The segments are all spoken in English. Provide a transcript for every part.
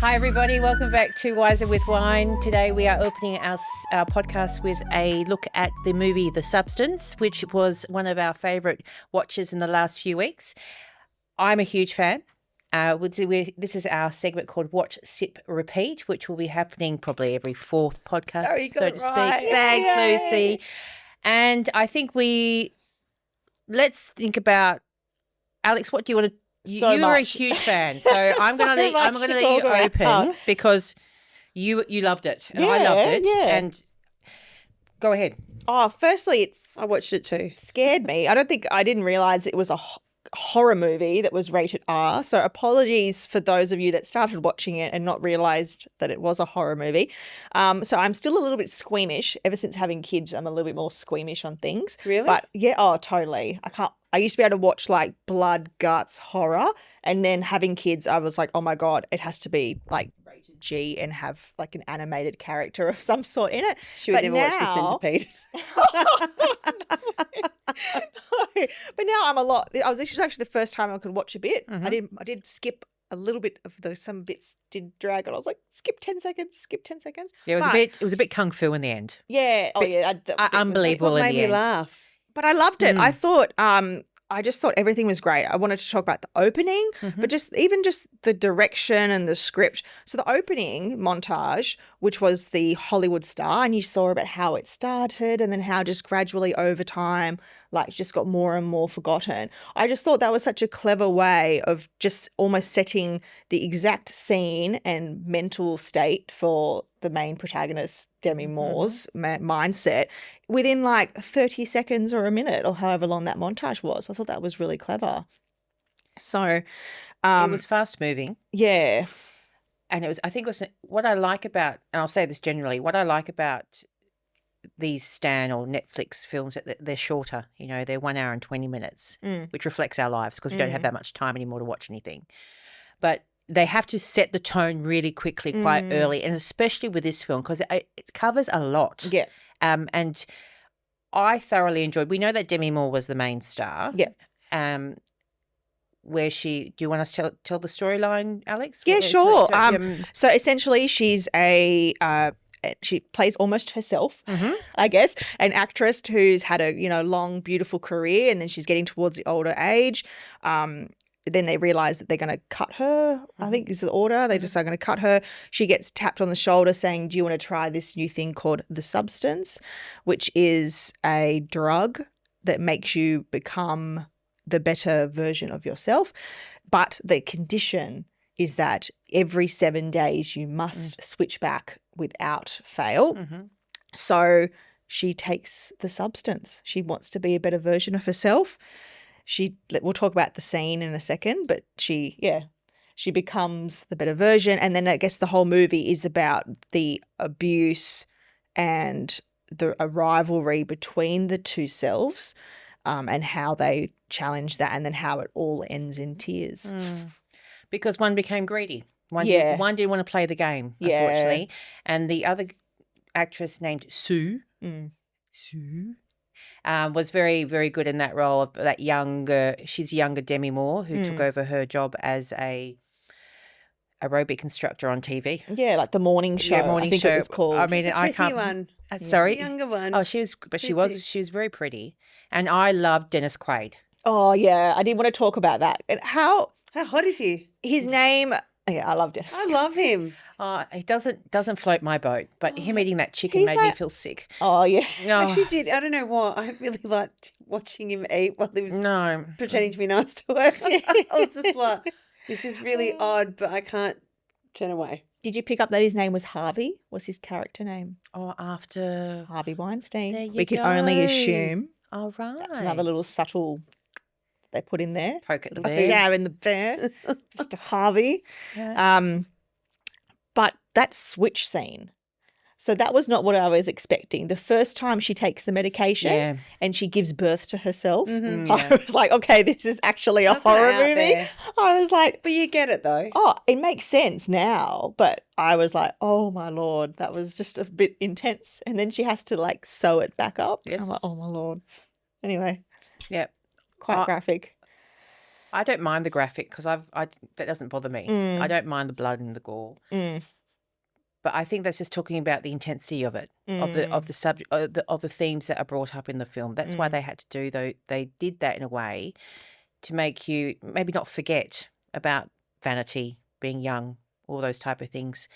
Hi, everybody. Welcome back to Wiser with Wine. Today we are opening our podcast with a look at the movie The Substance, which was one of our favourite watches in the last few weeks. I'm a huge fan. This is our segment called Watch, Sip, Repeat, which will be happening probably every fourth podcast, so to speak. Thanks, Lucy. And I think let's think about, Alex, what do you want to You're a huge fan, so I'm going to let you open because you loved it and I loved it. Yeah. And go ahead. Oh, firstly, I watched it too. Scared me. I didn't realise it was a horror movie that was rated R. So apologies for those of you that started watching it and not realised that it was a horror movie. So I'm still a little bit squeamish. Ever since having kids, I'm a little bit more squeamish on things. Really? But yeah, totally. I used to be able to watch like blood, guts, horror, and then having kids, I was like, oh my God, it has to be like rated G and have like an animated character of some sort in it. She would never watch The Centipede. No. But now this was actually the first time I could watch a bit. Mm-hmm. I did skip a little bit of some bits did drag on. I was like, skip 10 seconds. Yeah, it was a bit kung fu in the end. Yeah. Unbelievable in the end. What made me laugh? But I loved it. I thought, I just thought everything was great. I wanted to talk about the opening, but just the direction and the script. So the opening montage, which was the Hollywood star, and you saw about how it started and then how just gradually over time, like just got more and more forgotten. I just thought that was such a clever way of just almost setting the exact scene and mental state for the main protagonist, Demi Moore's mindset within like 30 seconds or a minute or however long that montage was. I thought that was really clever. So It was fast moving. Yeah. And what I like about, and I'll say this generally, what I like about these Stan or Netflix films, that they're shorter, they're 1 hour and 20 minutes, which reflects our lives because we don't have that much time anymore to watch anything. But they have to set the tone really quickly, quite early, and especially with this film because it covers a lot. Yeah. And I thoroughly enjoyed. We know that Demi Moore was the main star. Yeah. Do you want us to tell the storyline, Alex? Yeah, sure. So essentially, she's she plays almost herself, I guess, an actress who's had a long, beautiful career, and then she's getting towards the older age. Then they realise that they're going to cut her, I think is the order. They just are going to cut her. She gets tapped on the shoulder saying, do you want to try this new thing called The Substance, which is a drug that makes you become the better version of yourself. But the condition is that every 7 days you must switch back without fail. So she takes the substance. She wants to be a better version of herself. We'll talk about the scene in a second, but she becomes the better version. And then I guess the whole movie is about the abuse and a rivalry between the two selves, and how they challenge that, and then how it all ends in tears. Because one became greedy. One didn't want to play the game, unfortunately. And the other actress named Sue was very, very good in that role of that she's younger Demi Moore, who took over her job as a aerobic instructor on TV. Yeah, like the morning show. Yeah, I think it was called. I mean, I can't. One. Sorry, The younger one. Oh, she was very pretty, and I loved Dennis Quaid. Oh yeah, I did want to talk about that. And how hot is he? His name. Yeah, I loved it. I love him. He doesn't float my boat, but him eating that chicken made me feel sick. Oh yeah, I actually did. I don't know why. I really liked watching him eat while he was pretending to be nice to her. I was just like, this is really odd, but I can't turn away. Did you pick up that his name was Harvey? Was his character name? Oh, after Harvey Weinstein. There you we can go. only assume. Oh, right. That's another little subtle they put in there. Poke at the bear. Yeah, in the bear. Just a Harvey. Yeah. But that switch scene. So that was not what I was expecting. The first time she takes the medication and she gives birth to herself, I was like, okay, this is actually a horror movie. I was like. But you get it though. Oh, it makes sense now. But I was like, oh my Lord, that was just a bit intense. And then she has to like sew it back up. Yes. I'm like, oh my Lord. Anyway. Yep. Quite graphic. I don't mind the graphic because that doesn't bother me. I don't mind the blood and the gore. But I think that's just talking about the intensity of it, of the subject, of the themes that are brought up in the film. That's why they had to do though. They did that in a way to make you maybe not forget about vanity, being young, all those type of things.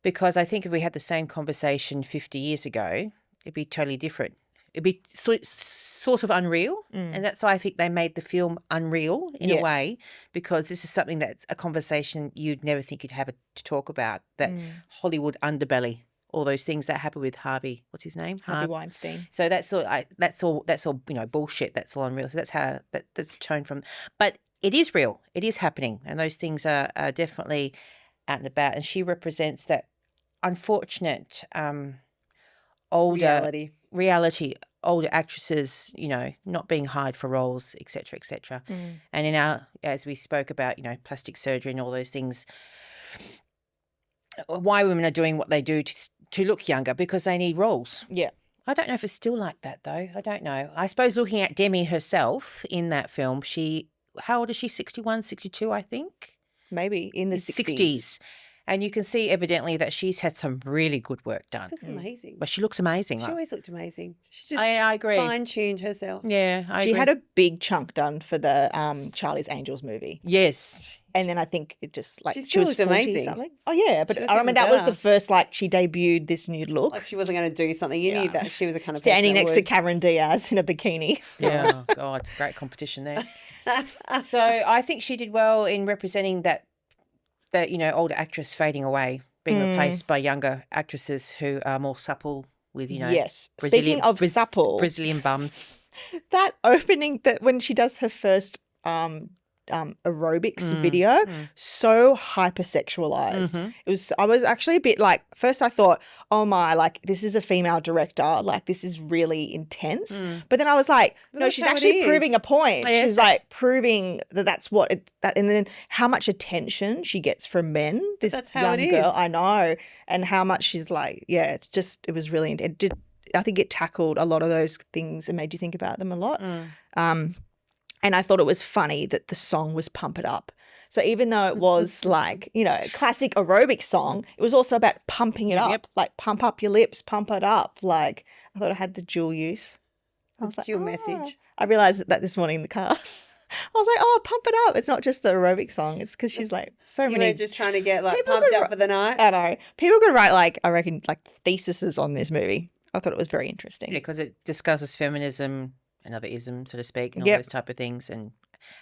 Because I think if we had the same conversation 50 years ago, it'd be totally different. It'd be sort of unreal. And that's why I think they made the film unreal in a way, because this is something that's a conversation you'd never think you'd have to talk about, that Hollywood underbelly, all those things that happened with Harvey. What's his name? Harvey Weinstein. So that's all bullshit. That's all unreal. So that's how that's tone from. But it is real. It is happening. And those things are definitely out and about. And she represents that unfortunate older reality, older actresses, not being hired for roles, et cetera, and in our, as we spoke about, plastic surgery and all those things, why women are doing what they do to look younger, because they need roles. Yeah. I don't know if it's still like that though. I don't know. I suppose looking at Demi herself in that film, how old is she? 61, 62, I think? Maybe in the 60s. And you can see evidently that she's had some really good work done. She looks amazing. But she looks amazing. She always looked amazing. She just I agree. fine-tuned herself. Yeah, I agree. She had a big chunk done for the Charlie's Angels movie. Yes. And then I think it just She she still was looks 40 amazing. something. Oh yeah, but She looks I even remember that was better. the first she debuted this new look. Like she wasn't going to do something. You knew that she was a kind of standing person next that to would. Cameron Diaz in a bikini. Yeah, oh, God, great competition there. So I think she did well in representing that older actress fading away, being replaced by younger actresses who are more supple with, Yes. Speaking of supple, Brazilian bums. that opening that when she does her first aerobics video, so hypersexualized. I was actually a bit first I thought, oh my, this is a female director, this is really intense. But then I was like, no, she's actually proving a point. Yes. She's proving that's what and then how much attention she gets from men. This that's how young it girl, is. I know, and how much she's it was really intense. I think it tackled a lot of those things and made you think about them a lot. And I thought it was funny that the song was Pump It Up. So even though it was classic aerobic song, it was also about pumping it up, pump up your lips, pump it up. I thought it had the dual use. I was Dual message. I realised that this morning in the car. I was like, oh, pump it up. It's not just the aerobic song. It's because she's so You many. were just trying to get People pumped could up for the night. I know. People could write I reckon theses on this movie. I thought it was very interesting. Yeah, because it discusses feminism, another ism, so to speak, and all those type of things, and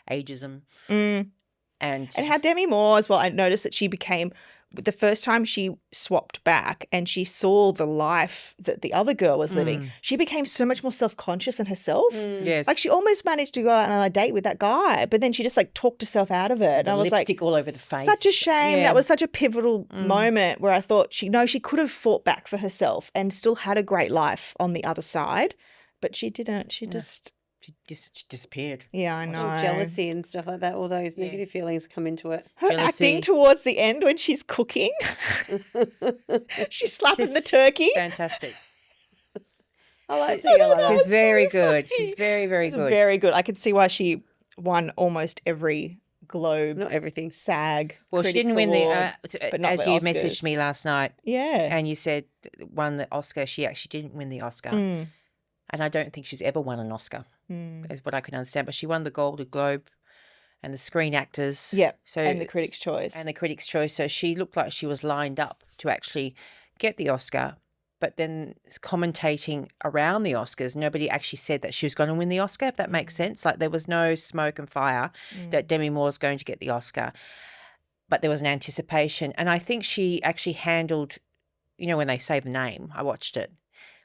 ageism. And how Demi Moore as well, I noticed that she became, the first time she swapped back and she saw the life that the other girl was living, she became so much more self-conscious in herself. yes. She almost managed to go out on a date with that guy, but then she just talked herself out of it. And I was lipstick all over the face. such a shame. Yeah. That was such a pivotal moment where I thought she could have fought back for herself and still had a great life on the other side, but she didn't. She just... She disappeared. Yeah, I know. All jealousy and stuff like that. All those negative feelings come into it. Her Jealousy. acting towards the end when she's cooking, she's slapping the turkey. Fantastic. I like seeing her like that. She's very so good. funny. She's very, very good. Very good. I could see why she won almost every Globe, Not everything. SAG. Well, she Critics didn't win Award, the, but not as the you Oscars. messaged me last night, Yeah. and you said won the Oscar. She actually didn't win the Oscar. And I don't think she's ever won an Oscar, is what I can understand. But she won the Golden Globe and the Screen Actors. Yep. So And the Critics' Choice. and the Critics' Choice. So she looked like she was lined up to actually get the Oscar. But then commentating around the Oscars, nobody actually said that she was going to win the Oscar, if that makes sense. There was no smoke and fire that Demi Moore's going to get the Oscar. But there was an anticipation. And I think she actually handled, when they say the name, I watched it.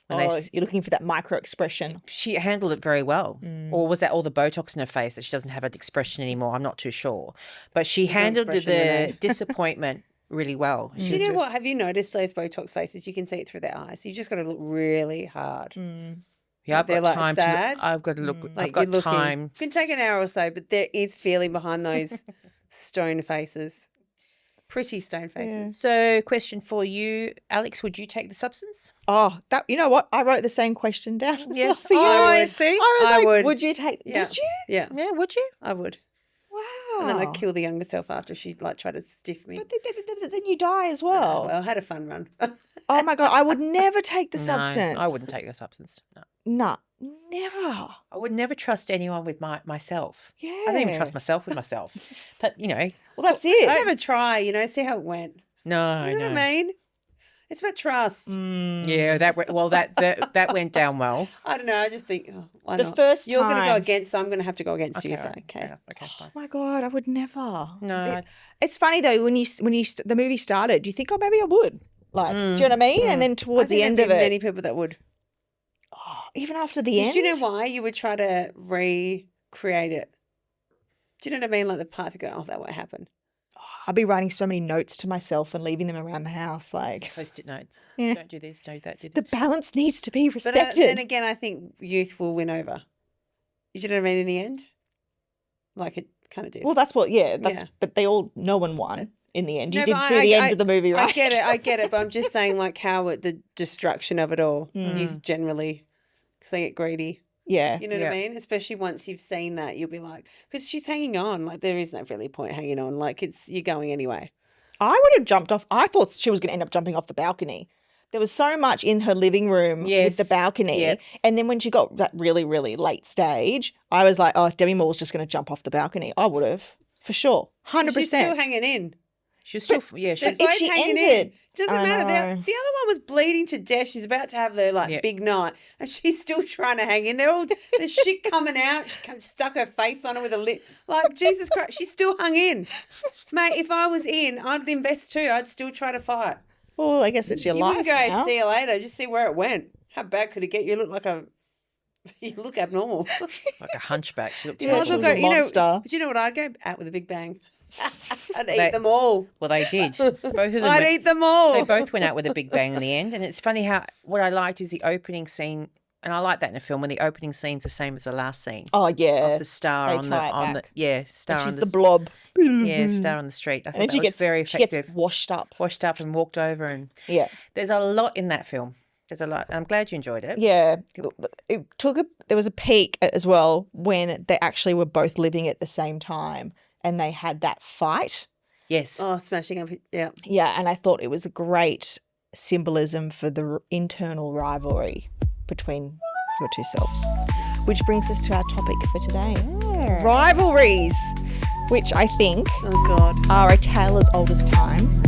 When you're looking for that micro expression. she handled it very well. Or was that all the Botox in her face that she doesn't have an expression anymore? I'm not too sure. But she handled expression, the Renee. disappointment really well. Do you know what? Have you noticed those Botox faces? You can see it through their eyes. You just got to look really hard. Yeah, I've They're, got time sad. I've got to look. I've You're got looking. time. It can take an hour or so, but there is feeling behind those stone faces. Pretty stone faces. So, question for you, Alex: would you take the substance? Oh, you know what? I wrote the same question down as well Yes. for you. I would. see. I was I like, would. would you take? Yeah. Would you? Yeah, Yeah, would you? I would. And then I'd kill the younger self after she'd like try to stiff me. But then you die as well. Well, I had a fun run. Oh my God, I would never take the substance. I wouldn't take the substance. No. No, never. I would never trust anyone with myself. Yeah. I don't even trust myself with myself. But, you know. Well, that's it. Have a try, see how it went. No, You know what I mean? It's about trust. Yeah, that went down well. I don't know. I just think, why The not? first You're going to go time- against, so I'm going to have to go against you. Okay, So, right. okay. Yeah, okay, Oh fine. my God, I would never. No. It's funny though when the movie started, you think, oh, maybe I would. Like, do you know what I mean? And then towards the end of it, many people that would. oh, even after the end, Do you know why you would try to recreate it? Do you know what I mean? Like the part that go, oh, that won't happen. I'd be writing so many notes to myself and leaving them around the house. Like, Post-it notes. Yeah. Don't do this, don't do the this. balance needs to be But respected. then again, I think youth will win over. Do you know what I mean? In the end, like it kind of did. Well, that's what. Yeah, Yeah. But no one won in the end. You No, did but see the end of the movie, right? I get it. But I'm just saying, like, how the destruction of it all. Youth generally, because they get greedy. Yeah. You know what I mean? Especially once you've seen that, you'll be like, because she's hanging on. Like, there is no really point hanging on. Like, you're going anyway. I would have jumped off. I thought she was going to end up jumping off the balcony. There was so much in her living room with Yes. the balcony. Yep. And then when she got that really, really late stage, I was like, oh, Demi Moore's just going to jump off the balcony. I would have, for sure. 100%. She's still hanging in. She's still, yeah, They're she's, if both she hanging ended- in. Doesn't I matter. know. The other one was bleeding to death. She's about to have the big night, and she's still trying to hang in. There's shit coming out. She stuck her face on her with a lip. Like, Jesus Christ, she still hung in, mate. If I was in, I'd invest too. I'd still try to fight. Well, I guess it's your You life wouldn't go now. see you later. Just see where it went. How bad could it get? You look like you look abnormal. like a hunchback. She looked Yeah, Might as well she go. was a monster. But you know what? I'd go out with a big bang. I'd They- eat them all. Well, they did. Both of them. I'd eat them all. They both went out with a big bang in the end. And it's funny how what I liked is the opening scene, and I like that in a film when the opening scene's the same as the last scene. Oh, yeah. Of the star they on the tie it back. star And she's on the blob. star on the street. I thought And then that she was gets very she effective. gets washed up. Washed up and walked over, and Yeah. there's a lot in that film. There's a lot. I'm glad you enjoyed it. Yeah. There was a peak as well when they actually were both living at the same time and they had that fight. Yes. Oh, smashing up. Yeah. Yeah, and I thought it was a great symbolism for the internal rivalry between your two selves. Which brings us to our topic for today. Rivalries, which I think Oh, God. are a tale as old as time